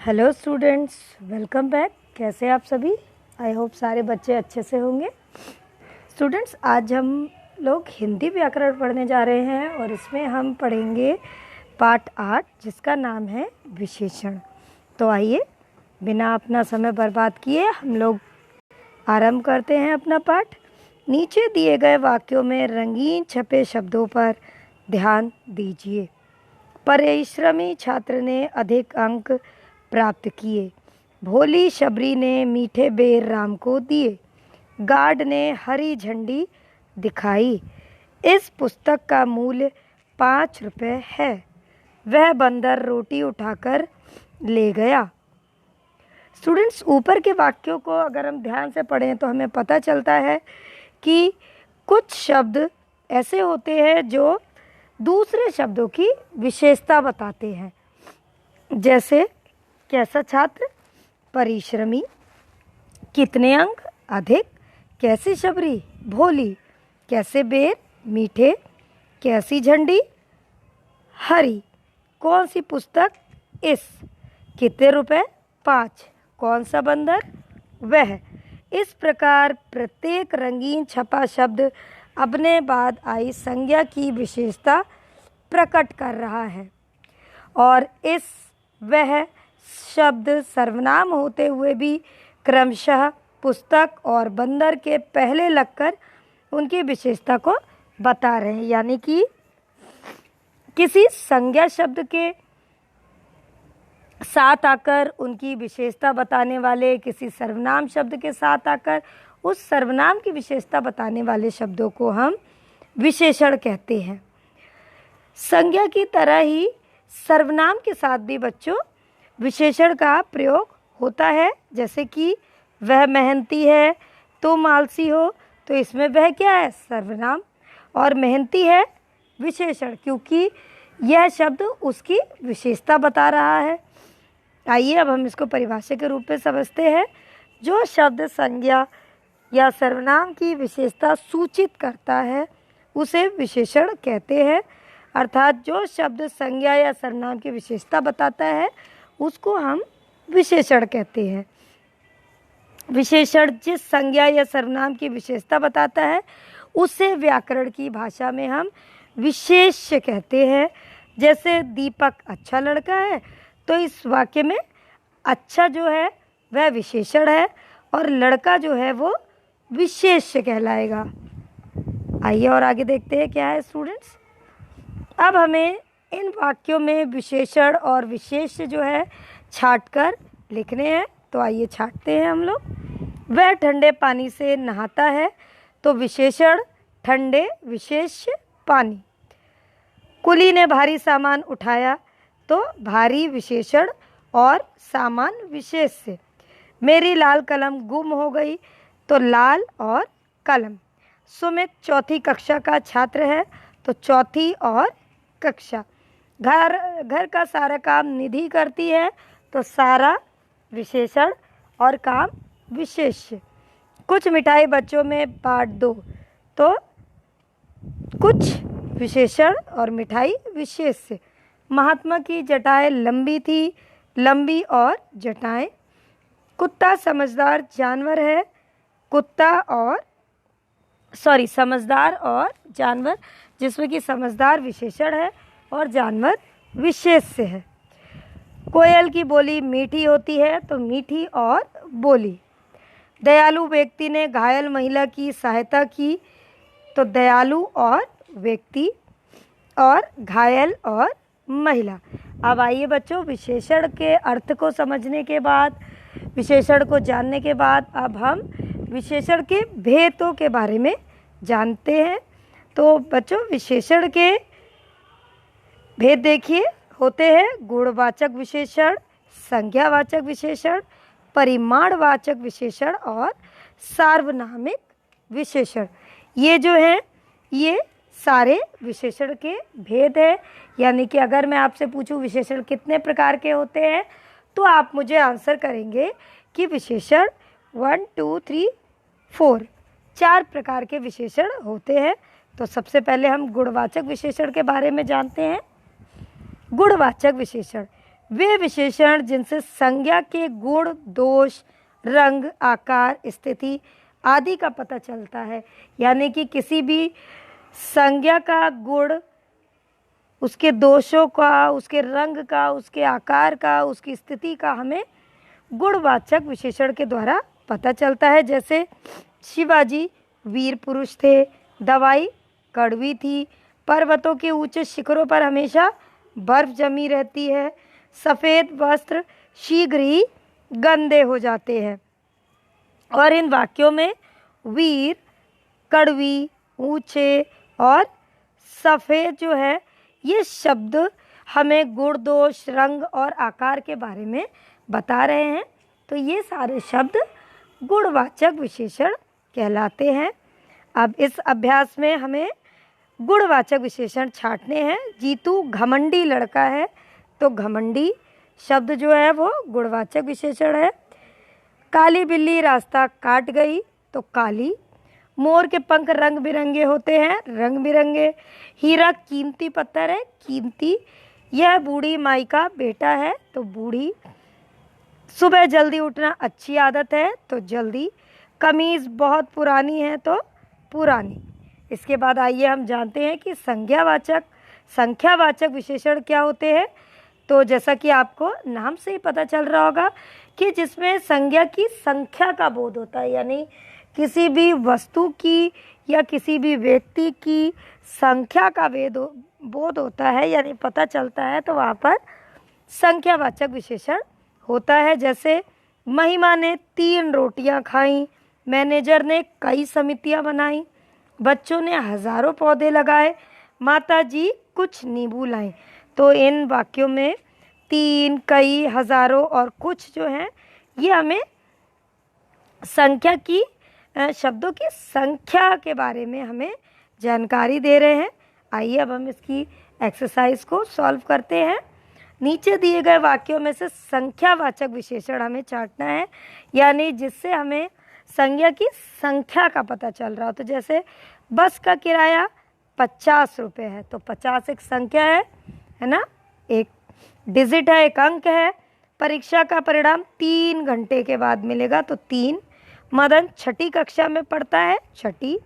Hello students, welcome back. कैसे आप सभी? आई होप सारे बच्चे अच्छे से होंगे। स्टूडेंट्स, आज हम लोग हिंदी व्याकरण पढ़ने जा रहे हैं और इसमें हम पढ़ेंगे पाठ 8 जिसका नाम है विशेषण। तो आइए बिना अपना समय बर्बाद किए हम लोग आरंभ करते हैं अपना पाठ। नीचे दिए गए वाक्यों में रंगीन छपे शब्दों पर ध्यान दीजिए। परिश्रमी छात्र ने अधिक अंक प्राप्त किए। भोली शबरी ने मीठे बेर राम को दिए। गार्ड ने हरी झंडी दिखाई। इस पुस्तक का मूल्य 5 रुपये है। वह बंदर रोटी उठाकर ले गया। स्टूडेंट्स, ऊपर के वाक्यों को अगर हम ध्यान से पढ़ें तो हमें पता चलता है कि कुछ शब्द ऐसे होते हैं जो दूसरे शब्दों की विशेषता बताते हैं। जैसे कैसा छात्र, परिश्रमी, कितने अंक, अधिक, कैसी शबरी, भोली, कैसे बेर, मीठे, कैसी झंडी, हरी, कौन सी पुस्तक, इस, कितने रुपए, 5, कौन सा बंदर, वह। इस प्रकार प्रत्येक रंगीन छपा शब्द अपने बाद आई संज्ञा की विशेषता प्रकट कर रहा है और इस वह शब्द सर्वनाम होते हुए भी क्रमशः पुस्तक और बंदर के पहले लगकर उनकी विशेषता को बता रहे हैं। यानी कि किसी संज्ञा शब्द के साथ आकर उनकी विशेषता बताने वाले, किसी सर्वनाम शब्द के साथ आकर उस सर्वनाम की विशेषता बताने वाले शब्दों को हम विशेषण कहते हैं। संज्ञा की तरह ही सर्वनाम के साथ भी बच्चों विशेषण का प्रयोग होता है। जैसे कि वह मेहनती है, तुम आलसी हो, तो इसमें वह क्या है, सर्वनाम, और मेहनती है विशेषण, क्योंकि यह शब्द उसकी विशेषता बता रहा है। आइए अब हम इसको परिभाषा के रूप में समझते हैं। जो शब्द संज्ञा या सर्वनाम की विशेषता सूचित करता है उसे विशेषण कहते हैं। अर्थात जो शब्द संज्ञा या सर्वनाम की विशेषता बताता है उसको हम विशेषण कहते हैं। विशेषण जिस संज्ञा या सर्वनाम की विशेषता बताता है उसे व्याकरण की भाषा में हम विशेष्य कहते हैं। जैसे दीपक अच्छा लड़का है, तो इस वाक्य में अच्छा जो है वह विशेषण है और लड़का जो है वो विशेष्य कहलाएगा। आइए और आगे देखते हैं क्या है स्टूडेंट्स। अब हमें इन वाक्यों में विशेषण और विशेष्य जो है छांटकर लिखने हैं। तो आइए छांटते हैं हम लोग। वह ठंडे पानी से नहाता है, तो विशेषण ठंडे, विशेष्य पानी। कुली ने भारी सामान उठाया, तो भारी विशेषण और सामान विशेष्य। मेरी लाल कलम गुम हो गई, तो लाल और कलम। सुमित चौथी कक्षा का छात्र है, तो चौथी और कक्षा। घर का सारा काम निधि करती है, तो सारा विशेषण और काम विशेष्य। कुछ मिठाई बच्चों में बांट दो, तो कुछ विशेषण और मिठाई विशेष्य। महात्मा की जटाएं लंबी थी, लंबी और जटाएं। कुत्ता समझदार जानवर है, समझदार और जानवर, जिसमें कि समझदार विशेषण है और जानवर विशेष्य है। कोयल की बोली मीठी होती है, तो मीठी और बोली। दयालु व्यक्ति ने घायल महिला की सहायता की, तो दयालु और व्यक्ति और घायल और महिला। अब आइए बच्चों, विशेषण के अर्थ को समझने के बाद, विशेषण को जानने के बाद अब हम विशेषण के भेदों के बारे में जानते हैं। तो बच्चों, विशेषण के भेद देखिए होते हैं गुणवाचक विशेषण, संज्ञावाचक विशेषण, परिमाणवाचक विशेषण और सार्वनामिक विशेषण। ये जो हैं ये सारे विशेषण के भेद हैं। यानी कि अगर मैं आपसे पूछूं विशेषण कितने प्रकार के होते हैं, तो आप मुझे आंसर करेंगे कि विशेषण 1 2 3 4 4 प्रकार के विशेषण होते हैं। तो सबसे पहले हम गुणवाचक विशेषण के बारे में जानते हैं। गुणवाचक विशेषण वे विशेषण जिनसे संज्ञा के गुण, दोष, रंग, आकार, स्थिति आदि का पता चलता है। यानी कि किसी भी संज्ञा का गुण, उसके दोषों का, उसके रंग का, उसके आकार का, उसकी स्थिति का हमें गुणवाचक विशेषण के द्वारा पता चलता है। जैसे शिवाजी वीर पुरुष थे, दवाई कड़वी थी, पर्वतों के ऊंचे शिखरों पर हमेशा बर्फ जमी रहती है, सफ़ेद वस्त्र शीघ्र ही गंदे हो जाते हैं। और इन वाक्यों में वीर, कड़वी, ऊंचे और सफ़ेद जो है, ये शब्द हमें गुण, दोष, रंग और आकार के बारे में बता रहे हैं। तो ये सारे शब्द गुणवाचक विशेषण कहलाते हैं। अब इस अभ्यास में हमें गुणवाचक विशेषण छांटने हैं। जीतू घमंडी लड़का है, तो घमंडी शब्द जो है वो गुणवाचक विशेषण है। काली बिल्ली रास्ता काट गई, तो काली। मोर के पंख रंग बिरंगे होते हैं, रंग बिरंगे। हीरा कीमती पत्थर है, कीमती। यह बूढ़ी माई का बेटा है, तो बूढ़ी। सुबह जल्दी उठना अच्छी आदत है, तो जल्दी। कमीज़ बहुत पुरानी है, तो पुरानी। इसके बाद आइए हम जानते हैं कि संख्यावाचक विशेषण क्या होते हैं। तो जैसा कि आपको नाम से ही पता चल रहा होगा कि जिसमें संज्ञा की संख्या का बोध होता है, यानी किसी भी वस्तु की या किसी भी व्यक्ति की संख्या का बोध होता है, यानी पता चलता है, तो वहाँ पर संख्यावाचक विशेषण होता है। जैसे महिमा ने 3 रोटियां खाईं, मैनेजर ने कई समितियां बनाई, बच्चों ने हज़ारों पौधे लगाए, माता जी कुछ नींबू लाईं। तो इन वाक्यों में 3, कई, हज़ारों और कुछ जो हैं, ये हमें संख्या की शब्दों की संख्या के बारे में हमें जानकारी दे रहे हैं। आइए अब हम इसकी एक्सरसाइज को सॉल्व करते हैं। नीचे दिए गए वाक्यों में से संख्यावाचक विशेषण हमें छांटना है, यानी जिससे हमें संज्ञा की संख्या का पता चल रहा हो। तो जैसे बस का किराया 50 रुपये है, तो 50 एक संख्या है ना, एक डिजिट है, एक अंक है। परीक्षा का परिणाम 3 घंटे के बाद मिलेगा, तो 3। मदन 6ठी कक्षा में पढ़ता है, 6ठी।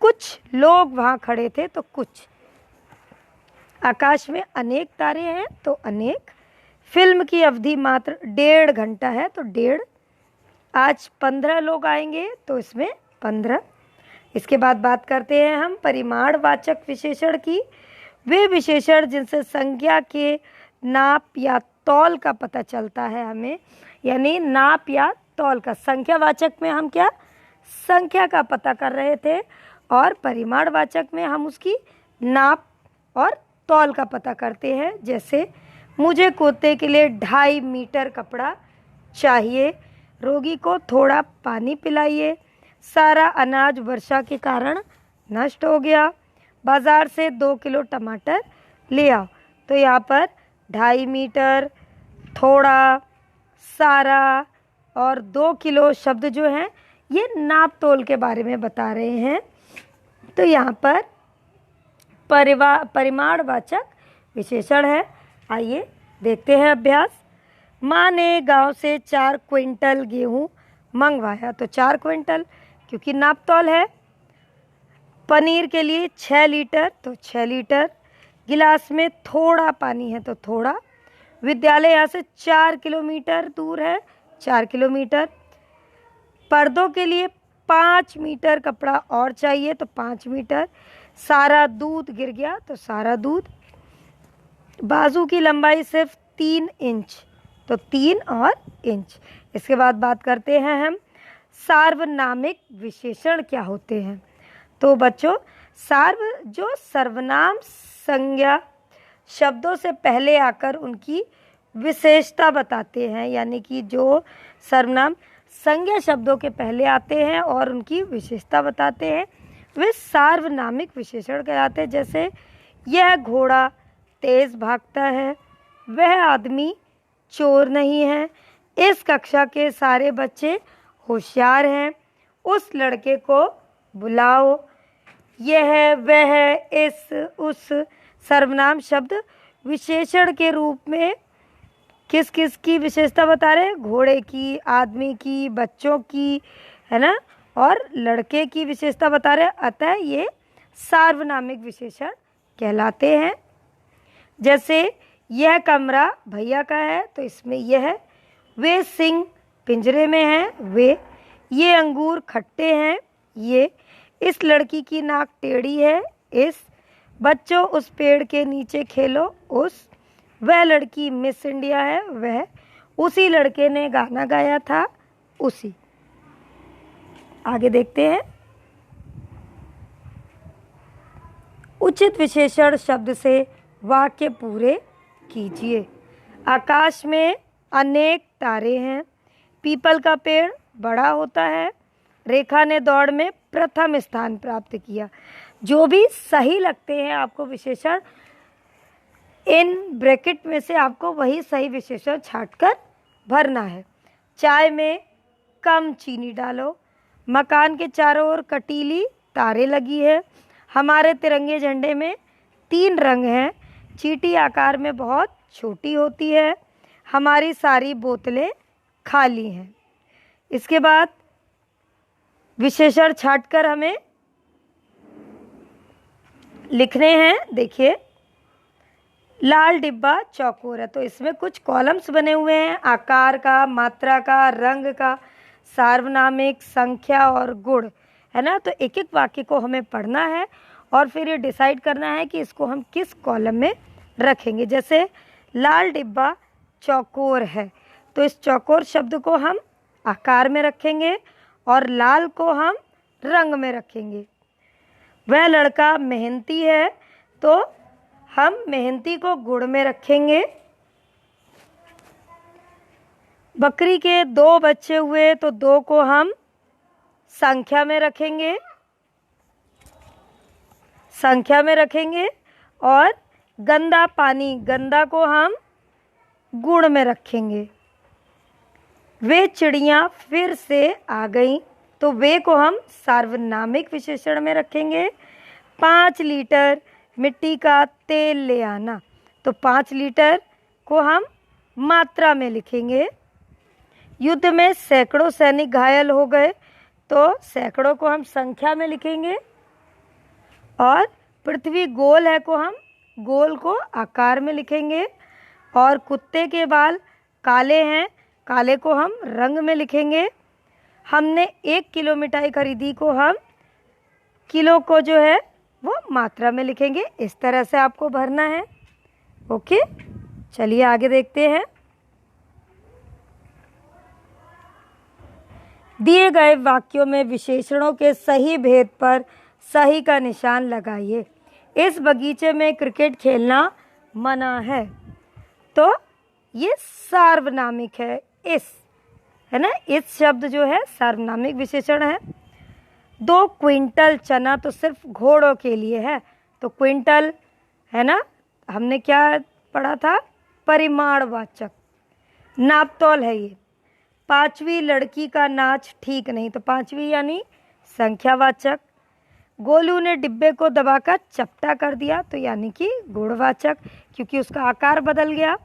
कुछ लोग वहाँ खड़े थे, तो कुछ। आकाश में अनेक तारे हैं, तो अनेक। फिल्म की अवधि मात्र 1.5 घंटा है, तो 1.5। आज 15 लोग आएंगे, तो इसमें 15। इसके बाद बात करते हैं हम परिमाणवाचक विशेषण की। वे विशेषण जिनसे संज्ञा के नाप या तौल का पता चलता है हमें, यानी नाप या तौल का। संख्यावाचक में हम क्या संख्या का पता कर रहे थे, और परिमाणवाचक में हम उसकी नाप और तौल का पता करते हैं। जैसे मुझे कुत्ते के लिए 2.5 मीटर कपड़ा चाहिए, रोगी को थोड़ा पानी पिलाइए, सारा अनाज वर्षा के कारण नष्ट हो गया, बाज़ार से 2 किलो टमाटर ले आओ। तो यहाँ पर 2.5 मीटर, थोड़ा, सारा और 2 किलो शब्द जो हैं, ये नाप तोल के बारे में बता रहे हैं। तो यहाँ पर परिमाणवाचक विशेषण है। आइए देखते हैं अभ्यास। माँ ने गांव से 4 क्विंटल गेहूँ मंगवाया, तो 4 क्विंटल क्योंकि नाप तौल है। पनीर के लिए 6 लीटर, तो 6 लीटर। गिलास में थोड़ा पानी है, तो थोड़ा। विद्यालय यहाँ से 4 किलोमीटर दूर है, 4 किलोमीटर। पर्दों के लिए 5 मीटर कपड़ा और चाहिए, तो 5 मीटर। सारा दूध गिर गया, तो सारा दूध। बाजू की लंबाई सिर्फ 3 इंच, तो 3 और इंच। इसके बाद बात करते हैं हम सार्वनामिक विशेषण क्या होते हैं। तो बच्चों, जो सर्वनाम संज्ञा शब्दों से पहले आकर उनकी विशेषता बताते हैं, यानी कि जो सर्वनाम संज्ञा शब्दों के पहले आते हैं और उनकी विशेषता बताते हैं, वे सार्वनामिक विशेषण कहलाते हैं। जैसे यह घोड़ा तेज भागता है, वह आदमी चोर नहीं है, इस कक्षा के सारे बच्चे होशियार हैं, उस लड़के को बुलाओ। यह, वह, इस, उस सर्वनाम शब्द विशेषण के रूप में किस किस की विशेषता बता रहे हैं? घोड़े की, आदमी की, बच्चों की, है ना, और लड़के की विशेषता बता रहे हैं। अतः ये सार्वनामिक विशेषण कहलाते हैं। जैसे यह कमरा भैया का है, तो इसमें यह, वे सिंह पिंजरे में हैं, वे, ये अंगूर खट्टे हैं, ये, इस लड़की की नाक टेढ़ी है, इस, बच्चों उस पेड़ के नीचे खेलो, उस, वह लड़की मिस इंडिया है, वह, उसी लड़के ने गाना गाया था, उसी। आगे देखते हैं। उचित विशेषण शब्द से वाक्य पूरे कीजिए। आकाश में अनेक तारे हैं, पीपल का पेड़ बड़ा होता है, रेखा ने दौड़ में प्रथम स्थान प्राप्त किया। जो भी सही लगते हैं आपको विशेषण, इन ब्रैकेट में से आपको वही सही विशेषण छांटकर भरना है। चाय में कम चीनी डालो, मकान के चारों ओर कटीली तारे लगी है, हमारे तिरंगे झंडे में 3 रंग हैं, चींटी आकार में बहुत छोटी होती है, हमारी सारी बोतलें खाली हैं। इसके बाद विशेषण छांटकर हमें लिखने हैं। देखिए, लाल डिब्बा चौकोर है, तो इसमें कुछ कॉलम्स बने हुए हैं, आकार का, मात्रा का, रंग का, सार्वनामिक, संख्या और गुण, है ना। तो एक एक वाक्य को हमें पढ़ना है और फिर ये डिसाइड करना है कि इसको हम किस कॉलम में रखेंगे। जैसे लाल डिब्बा चौकोर है, तो इस चौकोर शब्द को हम आकार में रखेंगे और लाल को हम रंग में रखेंगे। वह लड़का मेहनती है, तो हम मेहनती को गुण में रखेंगे। बकरी के 2 बच्चे हुए, तो 2 को हम संख्या में रखेंगे, संख्या में रखेंगे। और गंदा पानी, गंदा को हम गुण में रखेंगे। वे चिड़ियाँ फिर से आ गईं, तो वे को हम सार्वनामिक विशेषण में रखेंगे। 5 लीटर मिट्टी का तेल ले आना, तो 5 लीटर को हम मात्रा में लिखेंगे। युद्ध में सैकड़ों सैनिक घायल हो गए, तो सैकड़ों को हम संख्या में लिखेंगे। और पृथ्वी गोल है को हम गोल को आकार में लिखेंगे। और कुत्ते के बाल काले हैं, काले को हम रंग में लिखेंगे। हमने 1 किलो मिठाई खरीदी को हम किलो को जो है वो मात्रा में लिखेंगे। इस तरह से आपको भरना है। ओके, चलिए आगे देखते हैं। दिए गए वाक्यों में विशेषणों के सही भेद पर सही का निशान लगाइए। इस बगीचे में क्रिकेट खेलना मना है, तो ये सार्वनामिक है। इस, है ना, इस शब्द जो है सार्वनामिक विशेषण है। 2 क्विंटल चना तो सिर्फ घोड़ों के लिए है, तो क्विंटल, है ना, हमने क्या पढ़ा था? परिमाणवाचक, नापतोल है ये। 5वीं लड़की का नाच ठीक नहीं, तो 5वीं यानी संख्यावाचक। गोलू ने डिब्बे को दबाकर चपटा कर दिया, तो यानी कि गुणवाचक, क्योंकि उसका आकार बदल गया।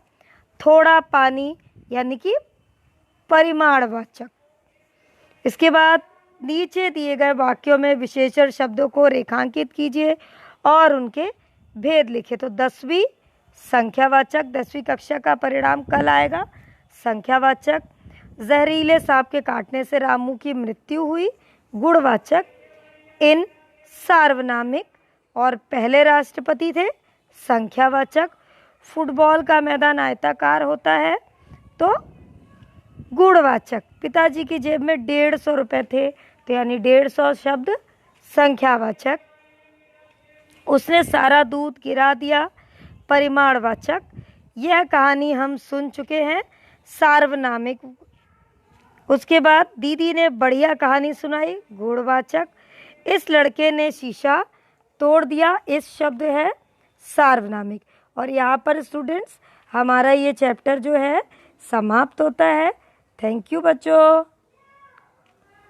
थोड़ा पानी यानी कि परिमाणवाचक। इसके बाद नीचे दिए गए वाक्यों में विशेषण शब्दों को रेखांकित कीजिए और उनके भेद लिखे। तो 10वीं संख्यावाचक, 10वीं कक्षा का परिणाम कल आएगा, संख्यावाचक। जहरीले सांप के काटने से रामू की मृत्यु हुई, गुणवाचक। इन सार्वनामिक। और पहले राष्ट्रपति थे, संख्यावाचक। फुटबॉल का मैदान आयताकार होता है, तो गुणवाचक। पिताजी की जेब में 150 रुपये थे, तो यानी 150 शब्द संख्यावाचक। उसने सारा दूध गिरा दिया, परिमाणवाचक। यह कहानी हम सुन चुके हैं, सार्वनामिक। उसके बाद दीदी ने बढ़िया कहानी सुनाई, गुणवाचक। इस लड़के ने शीशा तोड़ दिया, इस शब्द है सार्वनामिक। और यहाँ पर स्टूडेंट्स हमारा ये चैप्टर जो है समाप्त होता है। थैंक यू बच्चों।